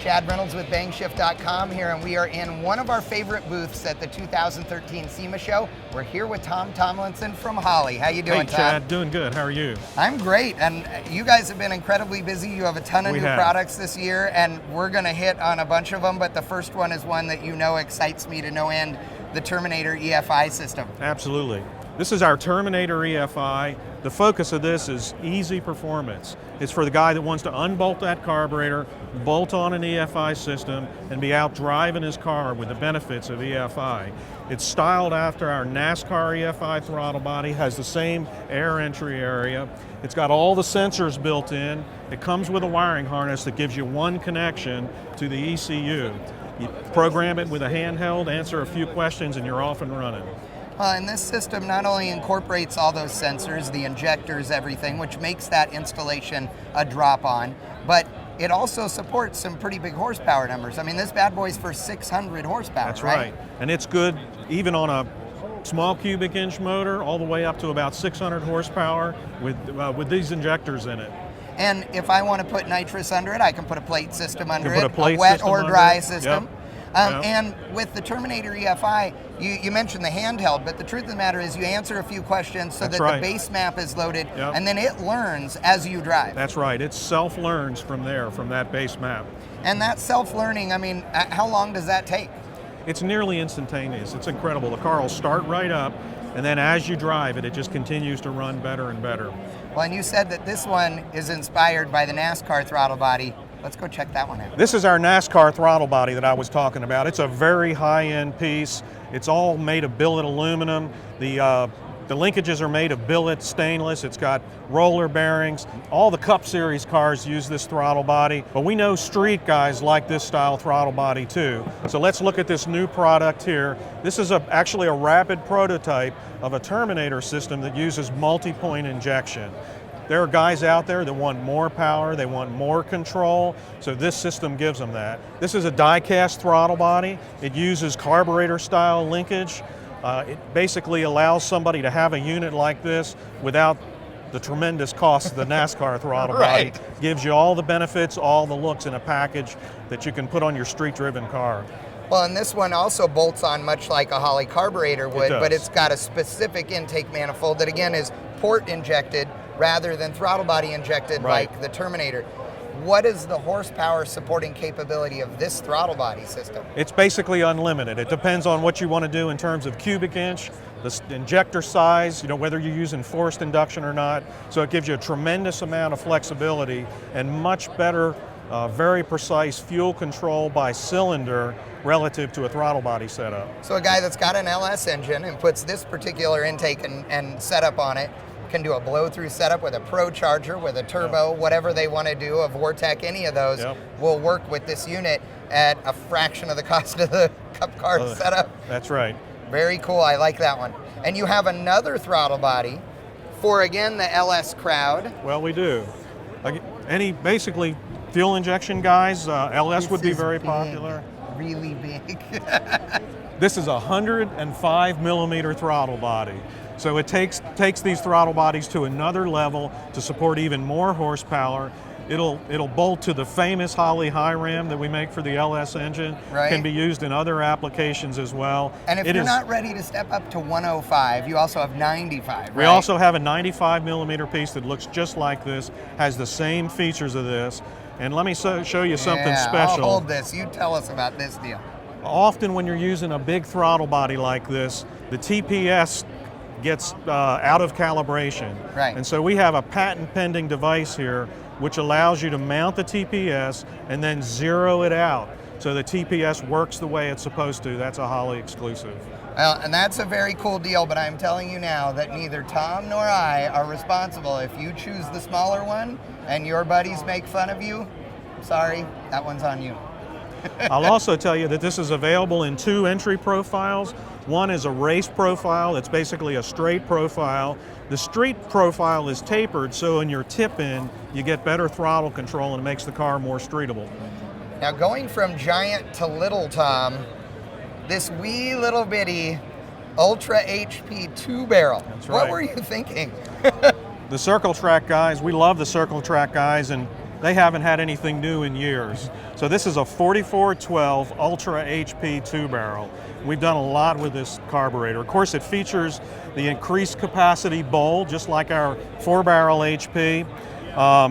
Chad Reynolds with BangShift.com here, and we are in one of our favorite booths at the 2013 SEMA show. We're here with Tom Tomlinson from Holley. How you doing, Hey, Tom? Chad, doing good. How are you? I'm great, and you guys have been incredibly busy. You have a ton of new products this year, and we're going to hit on a bunch of them, but the first one is one that you know excites me to no end, the Terminator Efi system. Absolutely. This is our Terminator Efi. The focus of this is easy performance. It's for the guy that wants to unbolt that carburetor, bolt on an EFI system, and be out driving his car with the benefits of EFI. It's styled after our Nascar EFI throttle body, has the same air entry area. It's got all the sensors built in. It comes with a wiring harness that gives you one connection to the ECU. You program it with a handheld, answer a few questions, and you're off and running. And this system not only incorporates all those sensors, the injectors, everything, which makes that installation a drop-on, but it also supports some pretty big horsepower numbers. I mean, this bad boy's for 600 horsepower, That's right. And it's good even on a small cubic inch motor, all the way up to about 600 horsepower with these injectors in it. And if I want to put nitrous under it, I can put a plate system under it, a wet or dry system. Yep. And with the Terminator Efi, you mentioned the handheld, but the truth of the matter is you answer a few questions so that the base map is loaded, and then it learns as you drive. That's right. It self-learns from there, from that base map. And that self-learning, I mean, how long does that take? It's nearly instantaneous. It's incredible. The car will start right up, and then as you drive it, it just continues to run better and better. Well, and you said that this one is inspired by the NASCAR throttle body. Let's go check that one out. This is our NASCAR throttle body that I was talking about. It's a very high-end piece. It's all made of billet aluminum. The linkages are made of billet stainless. It's got roller bearings. All the Cup Series cars use this throttle body, but we know street guys like this style throttle body too. So let's look at this new product here. This is actually a rapid prototype of a Terminator system that uses multi-point injection. There are guys out there that want more power, they want more control, so this system gives them that. This is a die-cast throttle body. It uses carburetor-style linkage. It basically allows somebody to have a unit like this without the tremendous cost of the NASCAR throttle body. Gives you all the benefits, all the looks in a package that you can put on your street-driven car. Well, and this one also bolts on much like a Holley carburetor would, but it's got a specific intake manifold that again is port injected rather than throttle body injected like the Terminator. What is the horsepower supporting capability of this throttle body system? It's basically unlimited. It depends on what you want to do in terms of cubic inch, the injector size, you know, whether you're using forced induction or not. So it gives you a tremendous amount of flexibility and much better, very precise fuel control by cylinder relative to a throttle body setup. So a guy that's got an LS engine and puts this particular intake and setup on it can do a blow-through setup with a Pro Charger, with a turbo, whatever they want to do, a Vortec, any of those will work with this unit at a fraction of the cost of the Cup car setup. That's right. Very cool, I like that one. And you have another throttle body for, again, the LS crowd. Well, we do. Any basically fuel injection guys, LS would be very popular. Really big. This is a 105 millimeter throttle body. So it takes these throttle bodies to another level to support even more horsepower. It'll bolt to the famous Holley high ram that we make for the LS engine. Can be used in other applications as well. And if you're not ready to step up to 105, you also have 95, We also have a 95 millimeter piece that looks just like this, has the same features of this. And let me show you something special. I'll hold this. You tell us about this deal. Often when you're using a big throttle body like this, the TPS gets out of calibration. And so we have a patent pending device here which allows you to mount the TPS and then zero it out so the TPS works the way it's supposed to. That's a Holley exclusive. Well, and that's a very cool deal, but I'm telling you now that neither Tom nor I are responsible if you choose the smaller one and your buddies make fun of you. Sorry, that one's on you. I'll also tell you that this is available in 2 entry profiles. One is a race profile. It's basically a straight profile. The street profile is tapered, so in your tip-in, you get better throttle control and it makes the car more streetable. Now, going from giant to little, Tom, this wee little bitty Ultra HP 2-barrel. That's right. What were you thinking? The circle track guys, we love the circle track guys, and they haven't had anything new in years. So this is a 4412 Ultra HP 2-barrel. We've done a lot with this carburetor. Of course, it features the increased capacity bowl, just like our 4-barrel HP.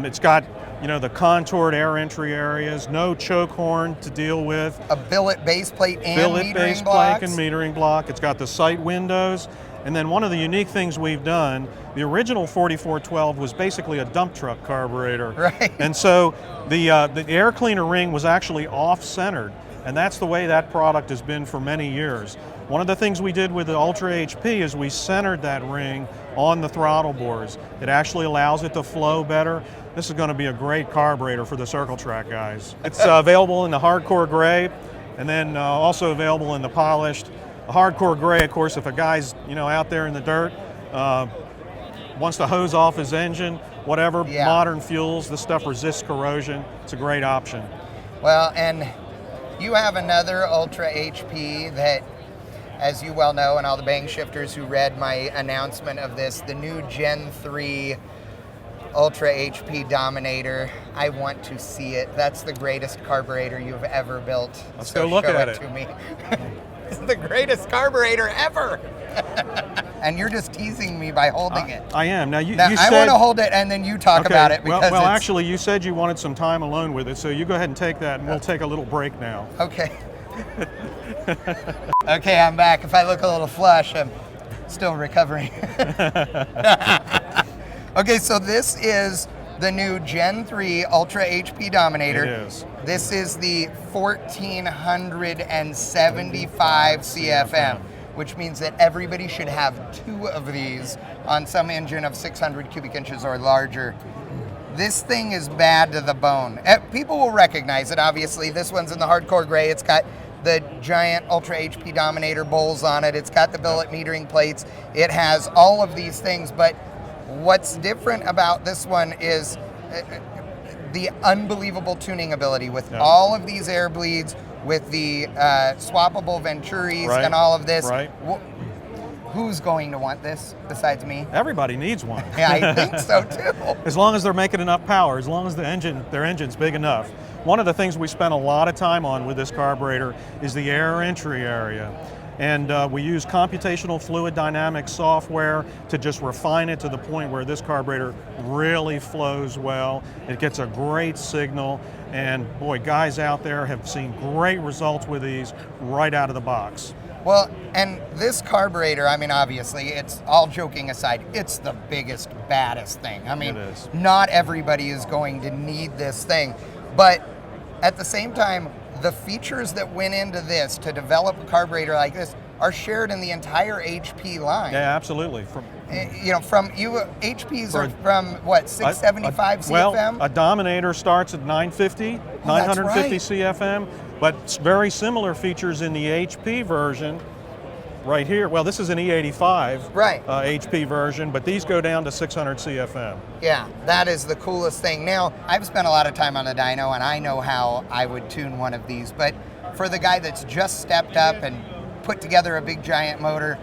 It's got, you know, the contoured air entry areas, no choke horn to deal with. A billet base plate and billet metering base blocks. plate and metering block. It's got the sight windows. And then one of the unique things we've done, the original 4412 was basically a dump truck carburetor. Right. And so the air cleaner ring was actually off-centered. And that's the way that product has been for many years. One of the things we did with the Ultra HP is we centered that ring on the throttle bores. It actually allows it to flow better. This is going to be a great carburetor for the circle track guys. It's available in the hardcore gray, and then also available in the polished. The hardcore gray, of course, if a guy's, you know, out there in the dirt, wants to hose off his engine, whatever, modern fuels, this stuff resists corrosion. It's a great option. Well, and you have another Ultra HP that, as you well know, and all the BangShifters who read my announcement of this, the new Gen 3 Ultra HP Dominator. I want to see it. That's the greatest carburetor you've ever built. Let's go look at it. To me. It's the greatest carburetor ever. And you're just teasing me by holding it. I am. Now, you I said, want to hold it and then you talk about it. Because well, actually, you said you wanted some time alone with it, so you go ahead and take that, and we'll take a little break now. Okay. Okay, I'm back. If I look a little flush, I'm still recovering. Okay, so this is the new Gen 3 Ultra HP Dominator. It is. This is the 1475 CFM, which means that everybody should have 2 of these on some engine of 600 cubic inches or larger. This thing is bad to the bone. People will recognize it, obviously. This one's in the hardcore gray. It's got the giant Ultra HP Dominator bowls on it. It's got the billet metering plates. It has all of these things, but what's different about this one is the unbelievable tuning ability with all of these air bleeds, with the swappable Venturis and all of this. Right. Who's going to want this besides me? Everybody needs one. Yeah, I think so too. As long as they're making enough power, as long as their engine's big enough. One of the things we spent a lot of time on with this carburetor is the air entry area. And we use computational fluid dynamics software to just refine it to the point where this carburetor really flows well. It gets a great signal, and boy, guys out there have seen great results with these right out of the box. Well, and this carburetor, I mean, obviously, it's all joking aside, it's the biggest, baddest thing. I mean, not everybody is going to need this thing, but at the same time, the features that went into this to develop a carburetor like this are shared in the entire HP line. Yeah, absolutely. HPs are from what, 675 CFM? Well, a Dominator starts at 950 CFM, but very similar features in the HP version right here. Well, this is an E85 HP version, but these go down to 600 CFM. Yeah, that is the coolest thing. Now, I've spent a lot of time on the dyno, and I know how I would tune one of these, but for the guy that's just stepped up and put together a big giant motor,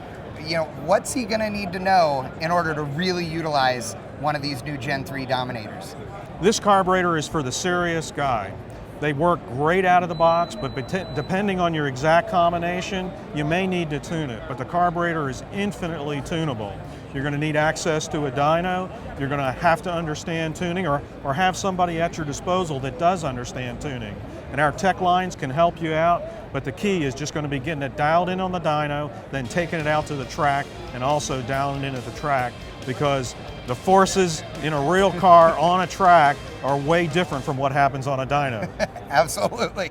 you know, what's he gonna need to know in order to really utilize one of these new Gen 3 Dominators? This carburetor is for the serious guy. They work great out of the box, but depending on your exact combination, you may need to tune it. But the carburetor is infinitely tunable. You're going to need access to a dyno. You're going to have to understand tuning or have somebody at your disposal that does understand tuning. And our tech lines can help you out, but the key is just going to be getting it dialed in on the dyno, then taking it out to the track and also dialing in at the track, because the forces in a real car on a track are way different from what happens on a dyno. Absolutely.